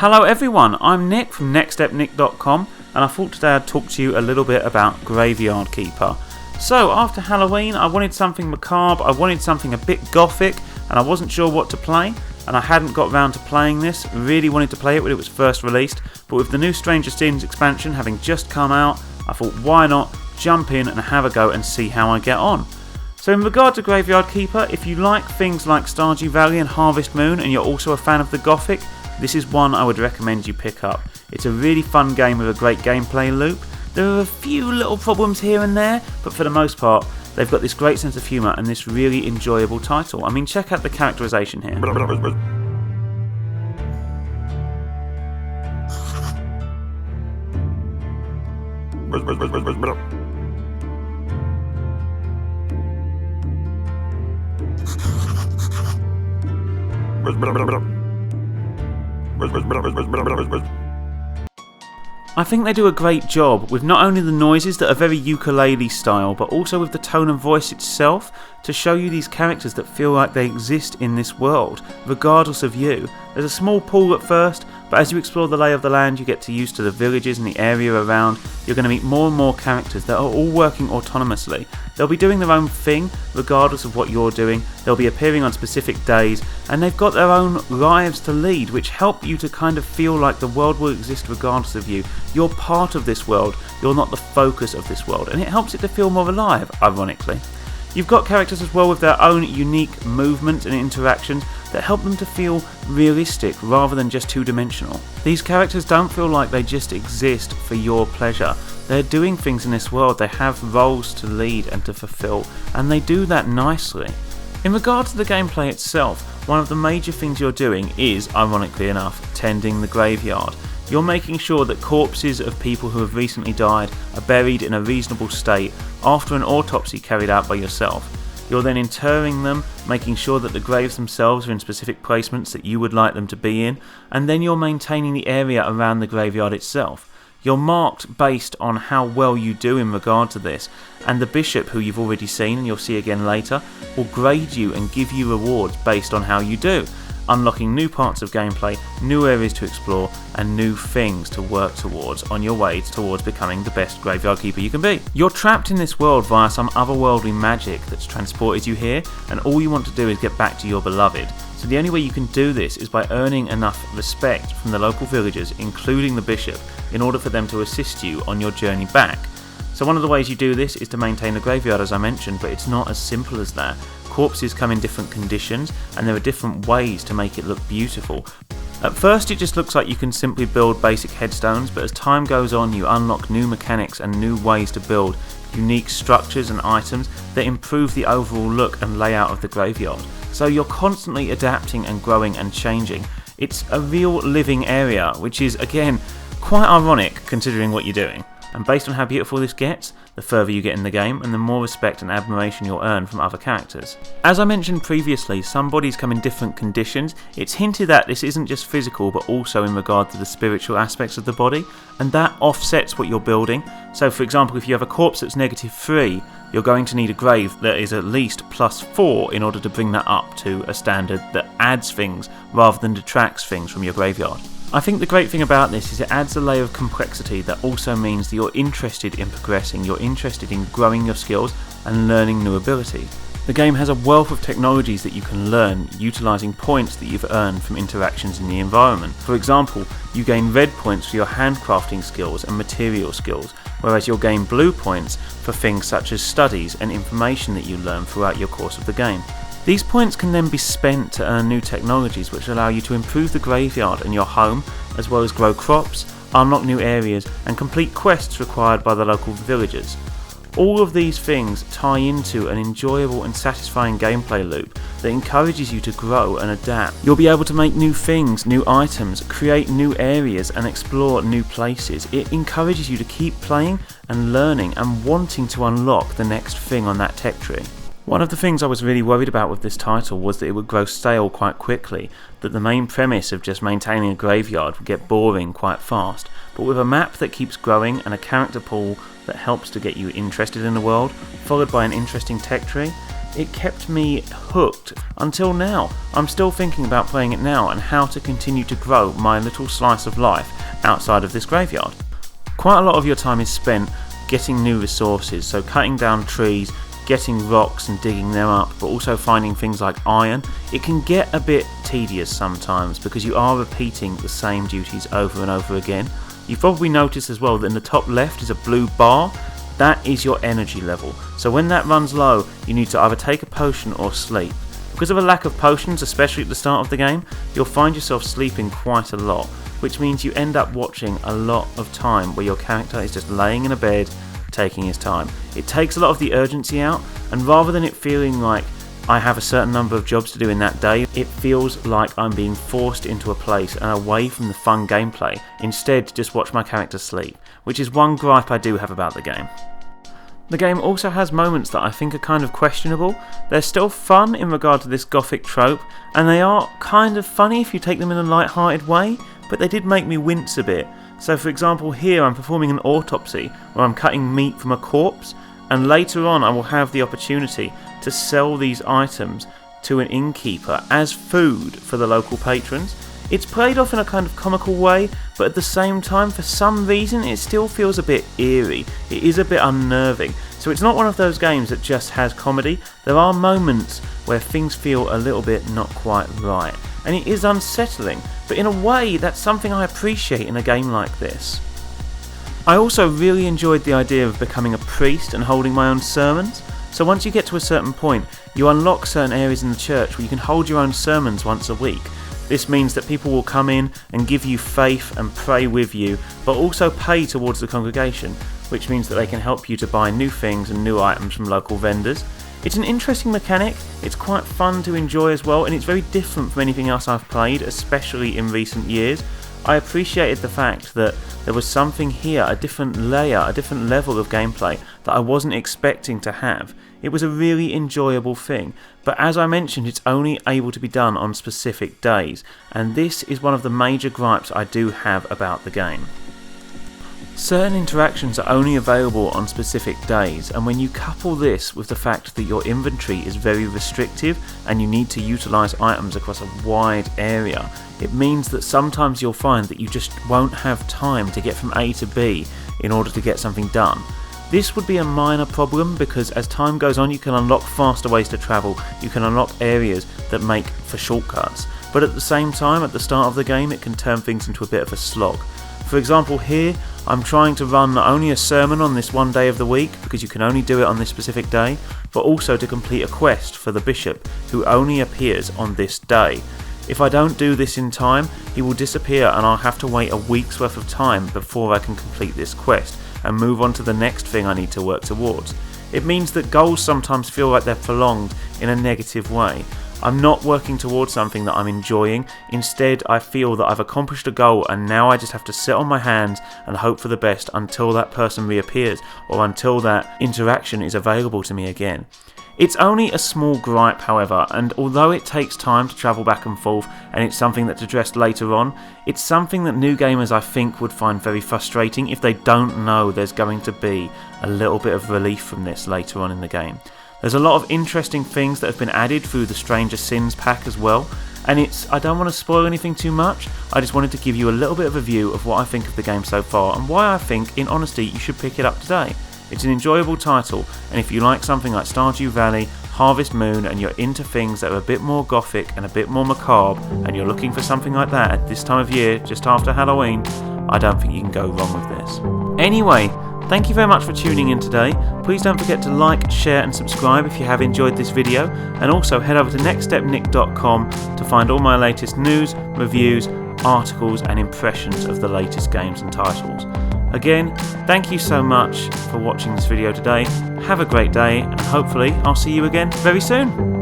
Hello everyone, I'm Nick from nextstepnick.com and I thought today I'd talk to you a little bit about Graveyard Keeper. So after Halloween I wanted something macabre, I wanted something a bit gothic and I wasn't sure what to play and I hadn't got round to playing this, really wanted to play it when it was first released, but with the new Stranger Things expansion having just come out, I thought why not jump in and have a go and see how I get on. So in regard to Graveyard Keeper, if you like things like Stardew Valley and Harvest Moon and you're also a fan of the gothic, this is one I would recommend you pick up. It's a really fun game with a great gameplay loop. There are a few little problems here and there, but for the most part, they've got this great sense of humour and this really enjoyable title. I mean, check out the characterisation here. I think they do a great job with not only the noises that are very ukulele style, but also with the tone of voice itself to show you these characters that feel like they exist in this world, regardless of you. There's a small pool at first, but as you explore the lay of the land, you get used to the villages and the area around. You're going to meet more and more characters that are all working autonomously. They'll be doing their own thing, regardless of what you're doing. They'll be appearing on specific days, and they've got their own lives to lead, which help you to kind of feel like the world will exist regardless of you. You're part of this world, you're not the focus of this world, and it helps it to feel more alive, ironically. You've got characters as well with their own unique movements and interactions that help them to feel realistic rather than just two-dimensional. These characters don't feel like they just exist for your pleasure. They're doing things in this world, they have roles to lead and to fulfill, and they do that nicely. In regard to the gameplay itself, one of the major things you're doing is, ironically enough, tending the graveyard. You're making sure that corpses of people who have recently died are buried in a reasonable state after an autopsy carried out by yourself. You're then interring them, making sure that the graves themselves are in specific placements that you would like them to be in, and then you're maintaining the area around the graveyard itself. You're marked based on how well you do in regard to this, and the bishop, who you've already seen and you'll see again later, will grade you and give you rewards based on how you do, unlocking new parts of gameplay, new areas to explore, and new things to work towards on your way towards becoming the best graveyard keeper you can be. You're trapped in this world via some otherworldly magic that's transported you here, and all you want to do is get back to your beloved. So the only way you can do this is by earning enough respect from the local villagers, including the bishop, in order for them to assist you on your journey back. So one of the ways you do this is to maintain the graveyard, as I mentioned, but it's not as simple as that. Corpses come in different conditions, and there are different ways to make it look beautiful. At first it just looks like you can simply build basic headstones, but as time goes on you unlock new mechanics and new ways to build unique structures and items that improve the overall look and layout of the graveyard. So you're constantly adapting and growing and changing. It's a real living area, which is again quite ironic considering what you're doing. And based on how beautiful this gets, the further you get in the game and the more respect and admiration you'll earn from other characters. As I mentioned previously, some bodies come in different conditions. It's hinted that this isn't just physical but also in regard to the spiritual aspects of the body, and that offsets what you're building. So for example, if you have a corpse that's -3, you're going to need a grave that is at least +4 in order to bring that up to a standard that adds things rather than detracts things from your graveyard. I think the great thing about this is it adds a layer of complexity that also means that you're interested in progressing, you're interested in growing your skills and learning new abilities. The game has a wealth of technologies that you can learn utilising points that you've earned from interactions in the environment. For example, you gain red points for your handcrafting skills and material skills, whereas you'll gain blue points for things such as studies and information that you learn throughout your course of the game. These points can then be spent to earn new technologies which allow you to improve the graveyard and your home, as well as grow crops, unlock new areas, and complete quests required by the local villagers. All of these things tie into an enjoyable and satisfying gameplay loop that encourages you to grow and adapt. You'll be able to make new things, new items, create new areas and explore new places. It encourages you to keep playing and learning and wanting to unlock the next thing on that tech tree. One of the things I was really worried about with this title was that it would grow stale quite quickly, that the main premise of just maintaining a graveyard would get boring quite fast, but with a map that keeps growing and a character pool that helps to get you interested in the world, followed by an interesting tech tree, it kept me hooked until now. I'm still thinking about playing it now and how to continue to grow my little slice of life outside of this graveyard. Quite a lot of your time is spent getting new resources, so cutting down trees, getting rocks and digging them up, but also finding things like iron. It can get a bit tedious sometimes because you are repeating the same duties over and over again. You've probably noticed as well that in the top left is a blue bar. That is your energy level. So when that runs low, you need to either take a potion or sleep. Because of a lack of potions, especially at the start of the game, you'll find yourself sleeping quite a lot, which means you end up watching a lot of time where your character is just laying in a bed, taking his time. It takes a lot of the urgency out, and rather than it feeling like I have a certain number of jobs to do in that day, it feels like I'm being forced into a place and away from the fun gameplay. Instead, just watch my character sleep, which is one gripe I do have about the game. The game also has moments that I think are kind of questionable. They're still fun in regard to this gothic trope, and they are kind of funny if you take them in a light-hearted way, but they did make me wince a bit. So for example, here I'm performing an autopsy where I'm cutting meat from a corpse, and later on I will have the opportunity to sell these items to an innkeeper as food for the local patrons. It's played off in a kind of comical way, but at the same time, for some reason, it still feels a bit eerie. It is a bit unnerving. So it's not one of those games that just has comedy. There are moments where things feel a little bit not quite right. And it is unsettling, but in a way, that's something I appreciate in a game like this. I also really enjoyed the idea of becoming a priest and holding my own sermons. So once you get to a certain point, you unlock certain areas in the church where you can hold your own sermons once a week. This means that people will come in and give you faith and pray with you, but also pay towards the congregation, which means that they can help you to buy new things and new items from local vendors. It's an interesting mechanic, it's quite fun to enjoy as well, and it's very different from anything else I've played, especially in recent years. I appreciated the fact that there was something here, a different layer, a different level of gameplay that I wasn't expecting to have. It was a really enjoyable thing, but as I mentioned, it's only able to be done on specific days, and this is one of the major gripes I do have about the game. Certain interactions are only available on specific days, and when you couple this with the fact that your inventory is very restrictive and you need to utilise items across a wide area, it means that sometimes you'll find that you just won't have time to get from A to B in order to get something done. This would be a minor problem because as time goes on you can unlock faster ways to travel, you can unlock areas that make for shortcuts, but at the same time at the start of the game it can turn things into a bit of a slog. For example, here I'm trying to run not only a sermon on this one day of the week, because you can only do it on this specific day, but also to complete a quest for the bishop, who only appears on this day. If I don't do this in time, he will disappear and I'll have to wait a week's worth of time before I can complete this quest and move on to the next thing I need to work towards. It means that goals sometimes feel like they're prolonged in a negative way. I'm not working towards something that I'm enjoying. Instead, I feel that I've accomplished a goal and now I just have to sit on my hands and hope for the best until that person reappears or until that interaction is available to me again. It's only a small gripe, however, and although it takes time to travel back and forth and it's something that's addressed later on, it's something that new gamers I think would find very frustrating if they don't know there's going to be a little bit of relief from this later on in the game. There's a lot of interesting things that have been added through the Stranger Sins pack as well, and I don't want to spoil anything too much, I just wanted to give you a little bit of a view of what I think of the game so far and why I think, in honesty, you should pick it up today. It's an enjoyable title, and if you like something like Stardew Valley, Harvest Moon, and you're into things that are a bit more gothic and a bit more macabre, and you're looking for something like that at this time of year, just after Halloween, I don't think you can go wrong with this. Anyway, thank you very much for tuning in today. Please don't forget to like, share and subscribe if you have enjoyed this video, and also head over to nextstepnick.com to find all my latest news, reviews, articles and impressions of the latest games and titles. Again, thank you so much for watching this video today. Have a great day and hopefully I'll see you again very soon.